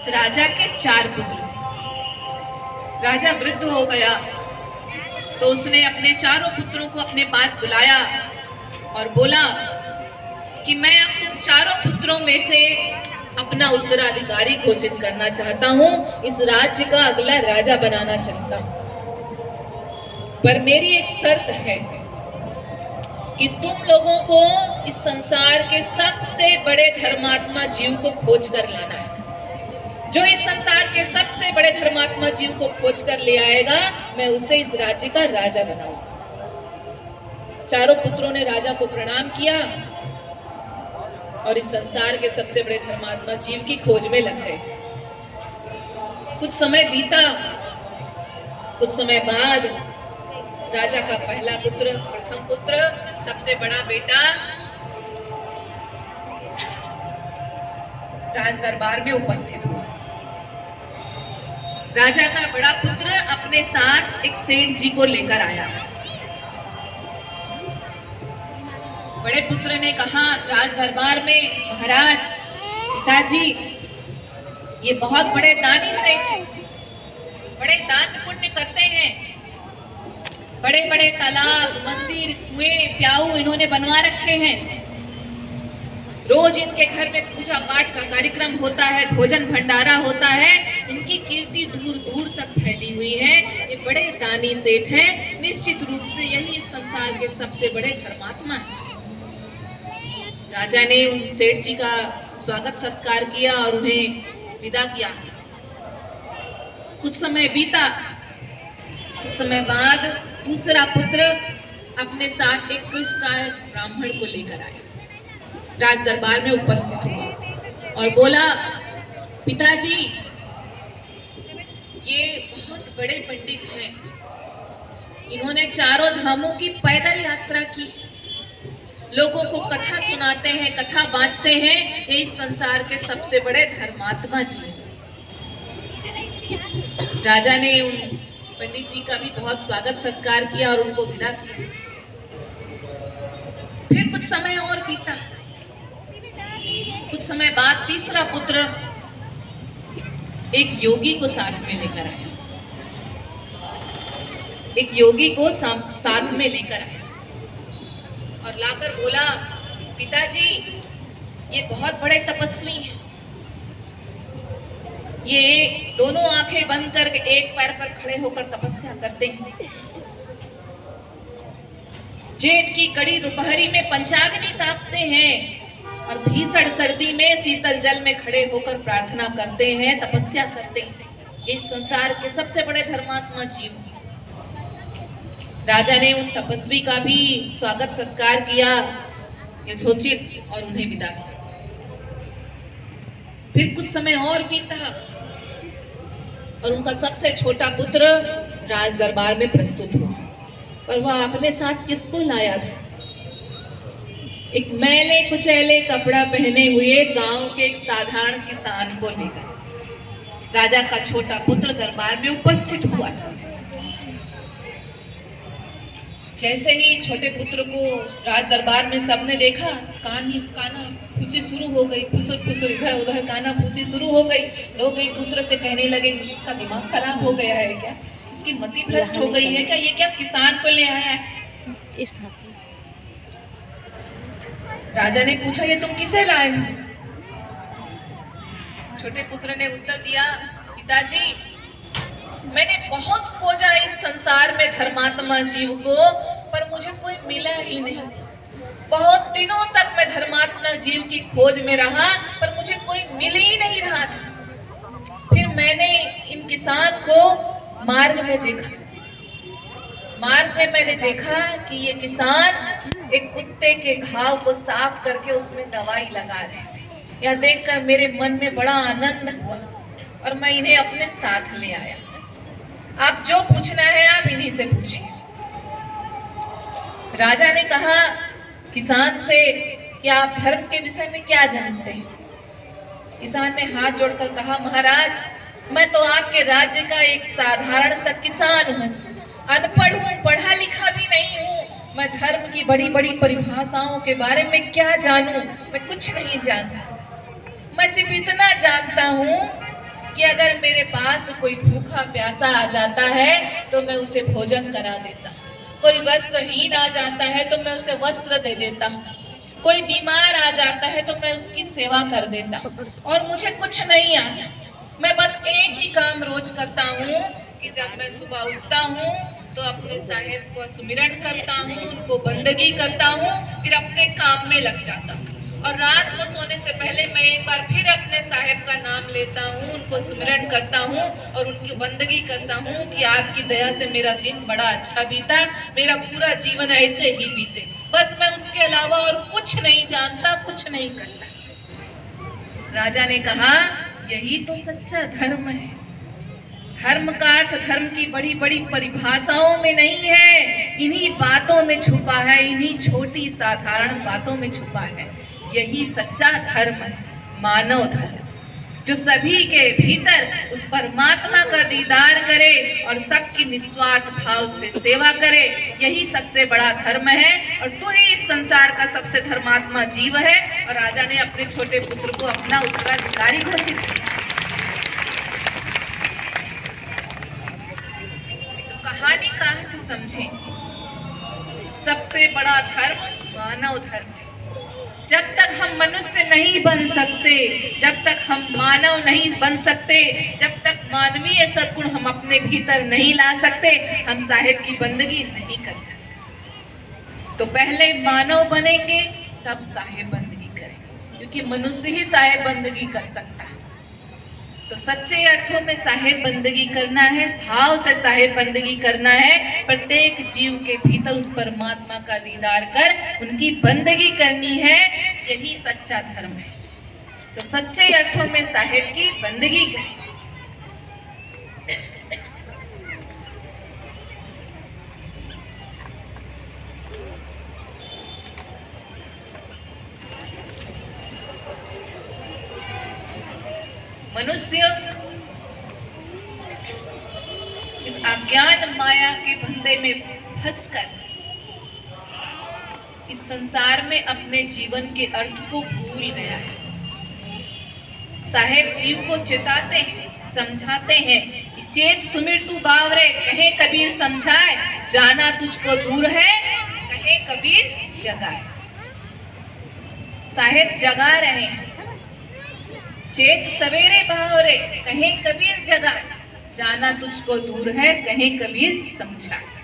राजा के 4 पुत्र थे। राजा वृद्ध हो गया तो उसने अपने चारों पुत्रों को अपने पास बुलाया और बोला कि मैं अब तुम चारों पुत्रों में से अपना उत्तराधिकारी घोषित करना चाहता हूँ, इस राज्य का अगला राजा बनाना चाहता हूँ। पर मेरी एक शर्त है कि तुम लोगों को इस संसार के सबसे बड़े धर्मात्मा जीव को खोज कर लाना है। जो इस संसार के सबसे बड़े धर्मात्मा जीव को खोज कर ले आएगा, मैं उसे इस राज्य का राजा बनाऊंगा। चारों पुत्रों ने राजा को प्रणाम किया और इस संसार के सबसे बड़े धर्मात्मा जीव की खोज में लग गए। कुछ समय बीता। कुछ समय बाद राजा का पहला पुत्र, प्रथम पुत्र, सबसे बड़ा बेटा राज दरबार में उपस्थित हुआ। राजा का बड़ा पुत्र अपने साथ एक सेठ जी को लेकर आया। बड़े पुत्र ने कहा राज दरबार में, महाराज, पिताजी, ये बहुत बड़े दानी सेठ हैं, बड़े दान पुण्य करते हैं, बड़े बड़े तालाब, मंदिर, कुएं, प्याऊ इन्होंने बनवा रखे हैं। रोज इनके घर में पूजा पाठ का कार्यक्रम होता है, भोजन भंडारा होता है। इनकी कीर्ति दूर दूर तक फैली हुई है। ये बड़े दानी सेठ हैं, निश्चित रूप से यही इस संसार के सबसे बड़े धर्मात्मा हैं। राजा ने उन सेठ जी का स्वागत सत्कार किया और उन्हें विदा किया। कुछ समय बीता। कुछ समय बाद दूसरा पुत्र अपने साथ एक कृष्णकाय ब्राह्मण को लेकर आया। राज दरबार में उपस्थित हुआ और बोला, पिताजी, ये बहुत बड़े पंडित हैं, इन्होंने चारों धामों की पैदल यात्रा की, लोगों को कथा सुनाते हैं, कथा बांचते हैं, ये इस संसार के सबसे बड़े धर्मात्मा जी। राजा ने उन पंडित जी का भी बहुत स्वागत सत्कार किया और उनको विदा किया। फिर कुछ समय और बीता। कुछ समय बाद तीसरा पुत्र एक योगी को साथ में लेकर आया। एक योगी को साथ में लेकर आया और लाकर बोला, पिताजी, ये बहुत बड़े तपस्वी हैं, ये दोनों आंखें बंद करके एक पैर पर खड़े होकर तपस्या करते हैं। जेठ की कड़ी दोपहरी में पंचाग्नि तापते हैं और भीषण सर्दी में शीतल जल में खड़े होकर प्रार्थना करते हैं, तपस्या करते हैं। इस संसार के सबसे बड़े धर्मात्मा जीव। राजा ने उन तपस्वी का भी स्वागत सत्कार किया, यथोचित, और उन्हें विदा किया। फिर कुछ समय और बीता और उनका सबसे छोटा पुत्र राज दरबार में प्रस्तुत हुआ। पर वह अपने साथ किसको लाया था? एक मैले कुचैले कपड़ा पहने हुए गांव के एक साधारण किसान को लेकर राजा का छोटा पुत्र दरबार में उपस्थित हुआ था। जैसे ही छोटे पुत्र को राज दरबार में सबने देखा, काना फूसी शुरू हो गई, फुसुर फुसुर इधर उधर काना फूसी शुरू हो गई। लोग एक दूसरे से कहने लगे, इसका दिमाग खराब हो गया है क्या, इसकी मति भ्रष्ट हो गई है क्या, ये क्या किसान को ले आया है। इस राजा ने पूछा, ये तुम किसे लाए हो? छोटे पुत्र ने उत्तर दिया, पिताजी, मैंने बहुत खोजा इस संसार में धर्मात्मा जीव को, पर मुझे कोई मिला ही नहीं। बहुत दिनों तक मैं धर्मात्मा जीव की खोज में रहा, पर मुझे कोई मिल ही नहीं रहा था। फिर मैंने इन किसान को मार्ग में देखा। मार्ग में मैंने देखा कि ये किसान एक कुत्ते के घाव को साफ करके उसमें दवाई लगा रहे थे। यह देखकर मेरे मन में बड़ा आनंद हुआ और मैं इन्हें अपने साथ ले आया। आप जो पूछना है आप इन्हीं से पूछिए। राजा ने कहा किसान से कि आप धर्म के विषय में क्या जानते हैं? किसान ने हाथ जोड़कर कहा, महाराज, मैं तो आपके राज्य का एक साधारण सा किसान हूँ, अनपढ़ हूँ, पढ़ा लिखा भी नहीं हूँ। मैं धर्म की बड़ी बड़ी परिभाषाओं के बारे में क्या जानूं? मैं कुछ नहीं जानता। मैं सिर्फ इतना जानता हूँ कि अगर मेरे पास कोई भूखा प्यासा आ जाता है तो मैं उसे भोजन करा देता हूँ, कोई वस्त्रहीन आ जाता है तो मैं उसे वस्त्र दे देता हूँ, कोई बीमार आ जाता है तो मैं उसकी सेवा कर देता हूँ। और मुझे कुछ नहीं आता, मैं बस एक ही काम रोज करता हूँ कि जब मैं सुबह उठता हूँ तो अपने साहेब को सुमिरन करता हूँ, उनको बंदगी करता हूँ, फिर अपने काम में लग जाता हूँ। और रात को सोने से पहले मैं एक बार फिर अपने साहेब का नाम लेता हूँ, उनको सुमिरन करता हूँ और उनकी बंदगी करता हूँ कि आपकी दया से मेरा दिन बड़ा अच्छा बीता, मेरा पूरा जीवन ऐसे ही बीते। बस मैं उसके अलावा और कुछ नहीं जानता, कुछ नहीं करता। राजा ने कहा, यही तो सच्चा धर्म है। धर्म का अर्थ धर्म की बड़ी बड़ी परिभाषाओं में नहीं है, इन्हीं बातों में छुपा है, इन्हीं छोटी साधारण बातों में छुपा है। यही सच्चा धर्म है, मानव धर्म, जो सभी के भीतर उस परमात्मा का दीदार करे और सबकी निस्वार्थ भाव से सेवा करे। यही सबसे बड़ा धर्म है और तू ही इस संसार का सबसे धर्मात्मा जीव है। और राजा ने अपने छोटे पुत्र को अपना उत्तराधिकारी घोषित किया। तो कहानी का अर्थ समझें, सबसे बड़ा धर्म मानव धर्म है। जब तक हम मनुष्य नहीं बन सकते, जब तक हम मानव नहीं बन सकते, जब तक मानवीय सद्गुण हम अपने भीतर नहीं ला सकते, हम साहेब की बंदगी नहीं कर सकते। तो पहले मानव बनेंगे तब साहेब बंदगी करेंगे, क्योंकि मनुष्य ही साहेब बंदगी कर सकता है। तो सच्चे अर्थों में साहेब बंदगी करना है, भाव से साहेब बंदगी करना है, प्रत्येक जीव के भीतर उस परमात्मा का दीदार कर उनकी बंदगी करनी है। यही सच्चा धर्म है। तो सच्चे अर्थों में साहेब की बंदगी करें। मनुष्य इस अज्ञान माया के फंदे में फंसकर इस संसार में अपने जीवन के अर्थ को भूल गया है। साहेब जीव को चेताते हैं, समझाते हैं कि चेत सुमिर तू बावरे, कहे कबीर समझाए, जाना तुझको दूर है, कहे कबीर जगाए। साहेब जगा रहे हैं, चेत सवेरे बावरे, कहे कबीर जगा, जाना तुझको दूर है, कहे कबीर समझाए।